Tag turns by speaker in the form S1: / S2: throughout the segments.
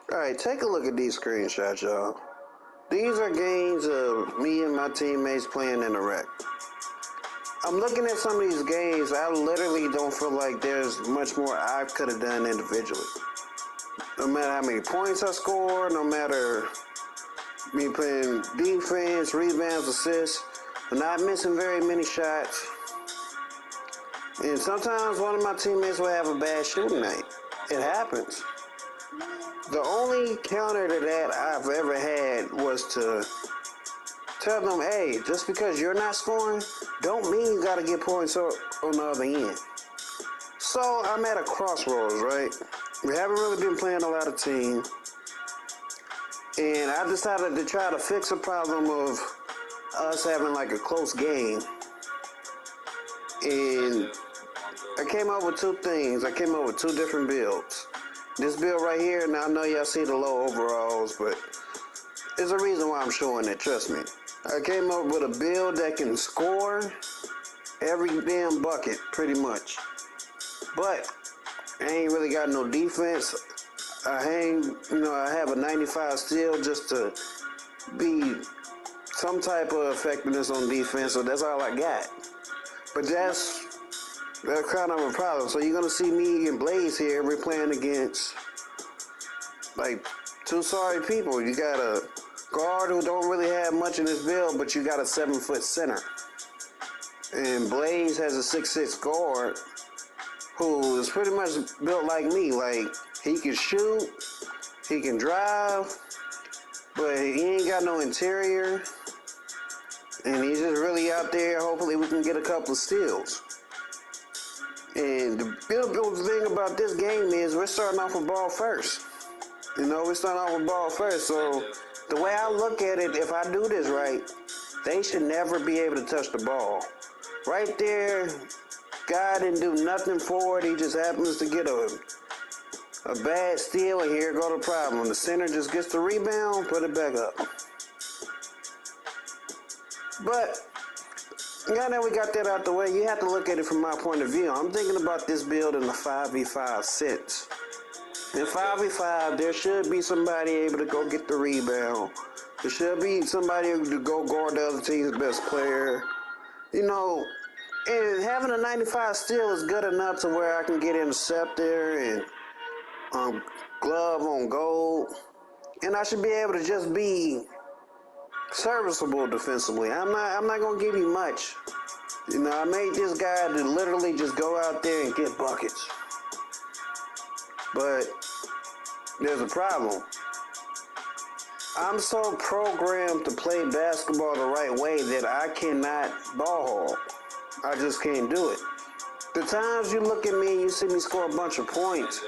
S1: Alright, take a look at these screenshots, y'all. These are games of me and my teammates playing in the wreck. I'm looking at some of these games, I literally don't feel like there's much more I could have done individually. No matter how many points I score, no matter me playing defense, rebounds, assists, I'm not missing very many shots. And sometimes one of my teammates will have a bad shooting night. It happens. The only counter to that I've ever had was to tell them, hey, just because you're not scoring, don't mean you gotta get points on the other end. So I'm at a crossroads, right? We haven't really been playing a lot of team. And I decided to try to fix a problem of us having like a close game. And I came up with two things. I came up with two different builds. This build right here, now I know y'all see the low overalls, but there's a reason why I'm showing it, trust me. I came up with a build that can score every damn bucket, pretty much. But I ain't really got no defense. I have a 95 steal just to be some type of effectiveness on defense, so that's all I got. But that's kind of a problem. So you're gonna see me and Blaze here. We're playing against like two sorry people. You got a guard who don't really have much in his build, but you got a 7-foot center. And Blaze has a 6'6" guard who is pretty much built like me. Like, he can shoot, he can drive, but he ain't got no interior. And he's just really out there. Hopefully we can get a couple of steals. And the beautiful thing about this game is we're starting off with ball first. We're starting off with ball first. So the way I look at it, if I do this right, they should never be able to touch the ball. Right there, guy didn't do nothing for it. He just happens to get a bad steal, and here go the problem. The center just gets the rebound, put it back up. But now that we got that out the way, you have to look at it from my point of view. I'm thinking about this build in the 5v5 sense. In 5v5, there should be somebody able to go get the rebound. There should be somebody able to go guard the other team's best player. And having a 95 steal is good enough to where I can get interceptor and glove on goal. And I should be able to just be serviceable defensively. I'm not gonna give you much. I made this guy to literally just go out there and get buckets. But there's a problem. I'm so programmed to play basketball the right way that I cannot ball hog. I just can't do it. The times you look at me and you see me score a bunch of points,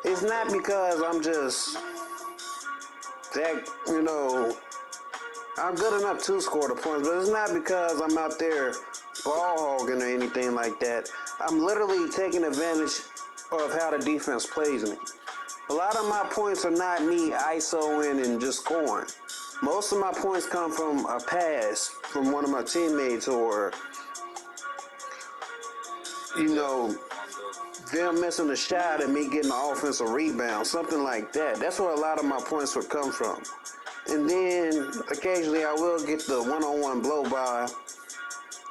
S1: it's not because I'm just that, I'm good enough to score the points, but it's not because I'm out there ball hogging or anything like that. I'm literally taking advantage of how the defense plays me. A lot of my points are not me ISOing and just scoring. Most of my points come from a pass from one of my teammates, or them missing a shot and me getting an offensive rebound, something like that. That's where a lot of my points would come from. And then occasionally I will get the one-on-one blow by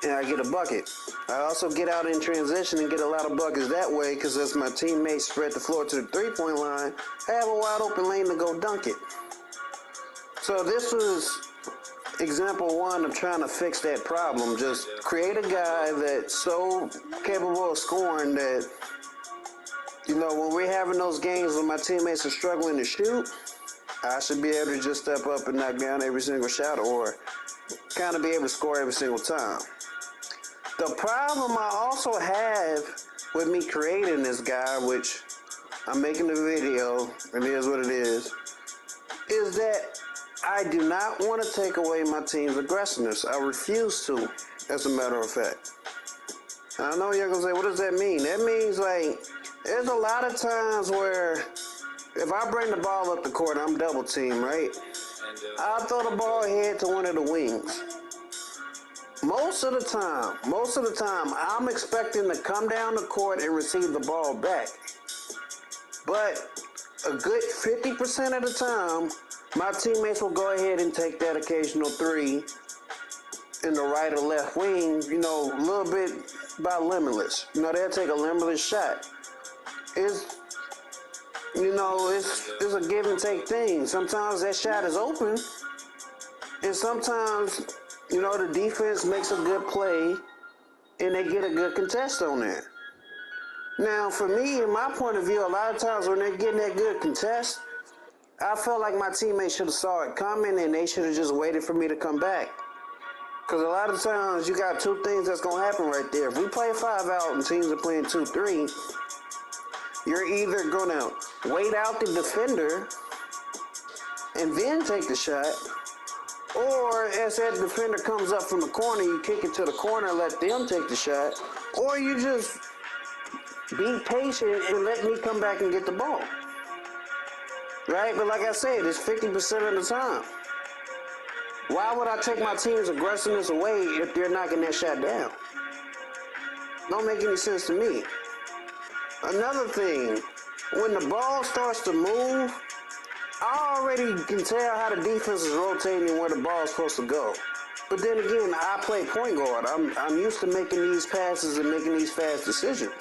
S1: and I get a bucket. I also get out in transition and get a lot of buckets that way, because as my teammates spread the floor to the three-point line, I have a wide open lane to go dunk it. So this was example one of trying to fix that problem. Just create a guy that's so capable of scoring that, when we're having those games when my teammates are struggling to shoot, I should be able to just step up and knock down every single shot, or kind of be able to score every single time. The problem I also have with me creating this guy, which I'm making the video, it is what it is that I do not want to take away my team's aggressiveness. I refuse to, as a matter of fact. I know you're going to say, what does that mean? That means, there's a lot of times where if I bring the ball up the court, I'm double teamed, right? I'll throw the ball ahead to one of the wings. Most of the time, I'm expecting to come down the court and receive the ball back. But a good 50% of the time, my teammates will go ahead and take that occasional three in the right or left wing, you know, a little bit by limitless. You know, they'll take a limitless shot. It's, you know, it's a give and take thing. Sometimes that shot is open, and sometimes, you know, the defense makes a good play, and they get a good contest on there. Now, for me, in my point of view, a lot of times when they're getting that good contest, I felt like my teammates should have saw it coming, and they should have just waited for me to come back. Because a lot of times you got two things that's going to happen right there. If we play 5 out and teams are playing 2-3, you're either going to wait out the defender and then take the shot, or as that defender comes up from the corner, you kick it to the corner, let them take the shot, or you just be patient and let me come back and get the ball. Right? But like I said, it's 50% of the time. Why would I take my team's aggressiveness away if they're knocking that shot down? Don't make any sense to me. Another thing, when the ball starts to move, I already can tell how the defense is rotating where the ball is supposed to go. But then again, I play point guard. I'm used to making these passes and making these fast decisions.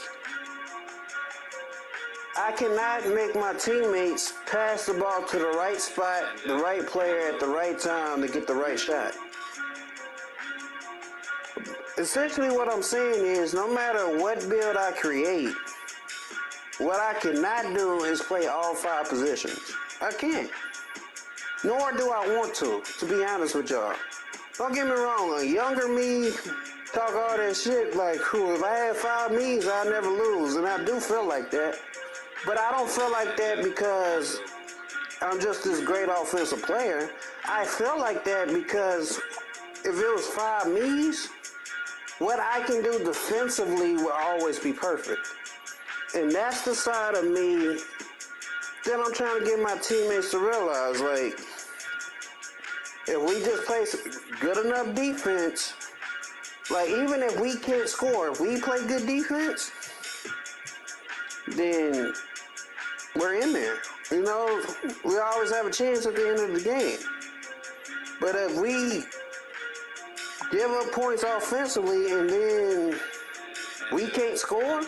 S1: I cannot make my teammates pass the ball to the right spot, the right player at the right time to get the right shot. Essentially what I'm saying is, no matter what build I create, what I cannot do is play all 5 positions. I can't. Nor do I want to be honest with y'all. Don't get me wrong, a younger me talk all that shit like, if I had 5 me's, I'd never lose. And I do feel like that. But I don't feel like that because I'm just this great offensive player. I feel like that because if it was 5 me's, what I can do defensively will always be perfect. And that's the side of me that I'm trying to get my teammates to realize. Like, if we just play good enough defense, like even if we can't score, if we play good defense, then we're in there. You know, we always have a chance at the end of the game. But if we give up points offensively and then we can't score,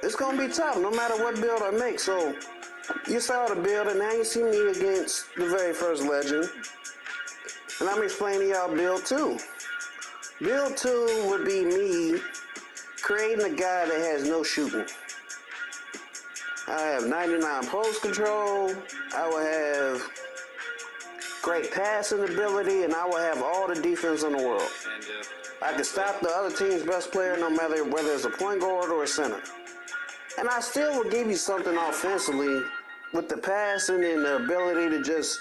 S1: it's going to be tough no matter what build I make. So you saw the build, and now you see me against the very first legend. And I'm explaining to y'all build 2. Build 2 would be me creating a guy that has no shooting. I have 99 post control, I will have great passing ability, and I will have all the defense in the world. I can stop the other team's best player no matter whether it's a point guard or a center. And I still will give you something offensively with the passing and the ability to just,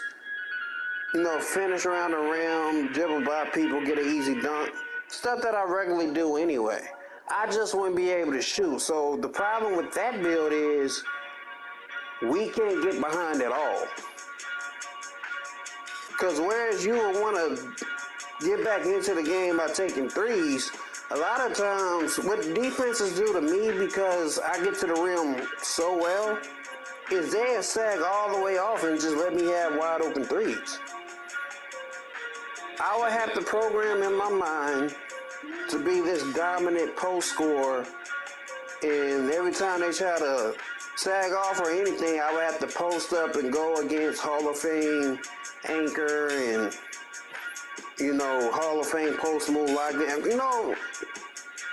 S1: you know, finish around the rim, dribble by people, get an easy dunk. Stuff that I regularly do anyway. I just wouldn't be able to shoot. So the problem with that build is we can't get behind at all. Because whereas you would want to get back into the game by taking threes, a lot of times what defenses do to me, because I get to the rim so well, is they'll sag all the way off and just let me have wide open threes. I would have to program in my mind to be this dominant post scorer, and every time they try to sag off or anything, I would have to post up and go against Hall of Fame anchor and, you know, Hall of Fame post move lockdown. You know,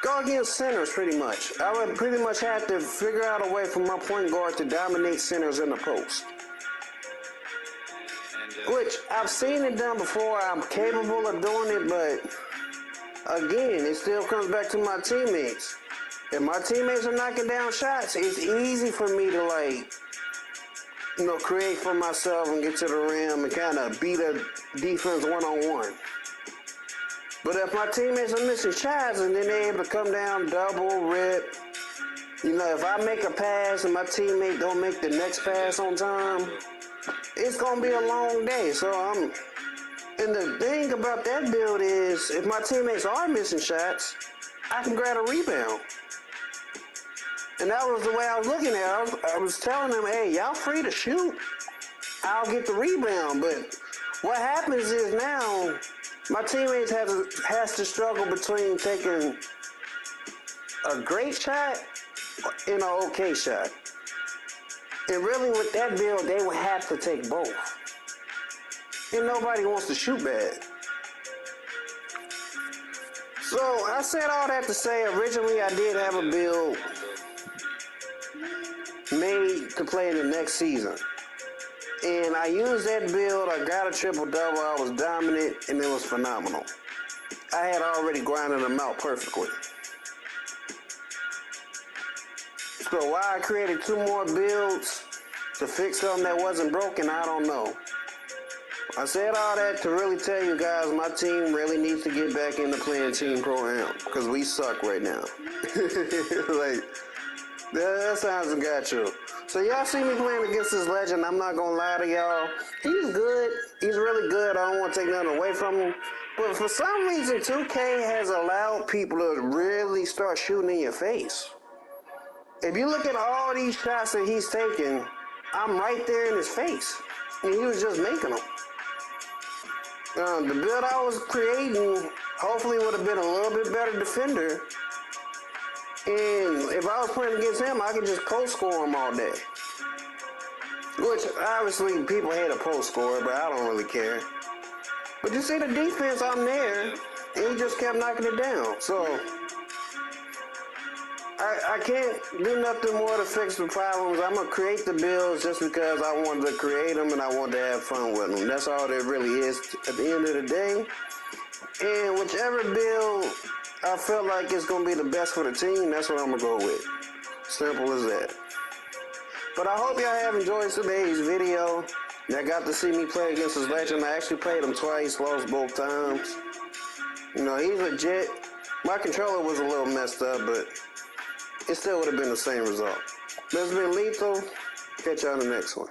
S1: go against centers pretty much. I would pretty much have to figure out a way for my point guard to dominate centers in the post. Which I've seen it done before. I'm capable of doing it, but again, it still comes back to my teammates. If my teammates are knocking down shots, it's easy for me to, like, you know, create for myself and get to the rim and kind of beat a defense one-on-one. But if my teammates are missing shots and then they're able to come down, double, rip, you know, if I make a pass and my teammate don't make the next pass on time, it's going to be a long day. And the thing about that build is, if my teammates are missing shots, I can grab a rebound. And that was the way I was looking at it. I was telling them, hey, y'all free to shoot. I'll get the rebound. But what happens is now my teammates has to struggle between taking a great shot and an okay shot. And really with that build, they would have to take both. And nobody wants to shoot bad. So I said all that to say, originally I did have a build made to play in the next season. And I used that build, I got a triple-double, I was dominant, and it was phenomenal. I had already grinded them out perfectly. So why I created 2 more builds to fix something that wasn't broken, I don't know. I said all that to really tell you guys my team really needs to get back into playing Team Pro-Am, because we suck right now. Like, that sounds got you. So y'all see me playing against this legend, I'm not gonna lie to y'all. He's good. He's really good. I don't want to take nothing away from him. But for some reason, 2K has allowed people to really start shooting in your face. If you look at all these shots that he's taking, I'm right there in his face. And he was just making them. The build I was creating hopefully would have been a little bit better defender. And if I was playing against him, I could just post score him all day. Which, obviously, people hate a post scorer, but I don't really care. But you see the defense, I'm there, and he just kept knocking it down. So, I can't do nothing more to fix the problems. I'm going to create the builds just because I wanted to create them and I wanted to have fun with them. That's all there really is at the end of the day. And whichever build I feel like it's going to be the best for the team, that's what I'm going to go with. Simple as that. But I hope y'all have enjoyed today's video. Y'all got to see me play against this legend. I actually played him twice, lost both times. You know, he's legit. My controller was a little messed up, but it still would have been the same result. This has been Lethal. Catch y'all in the next one.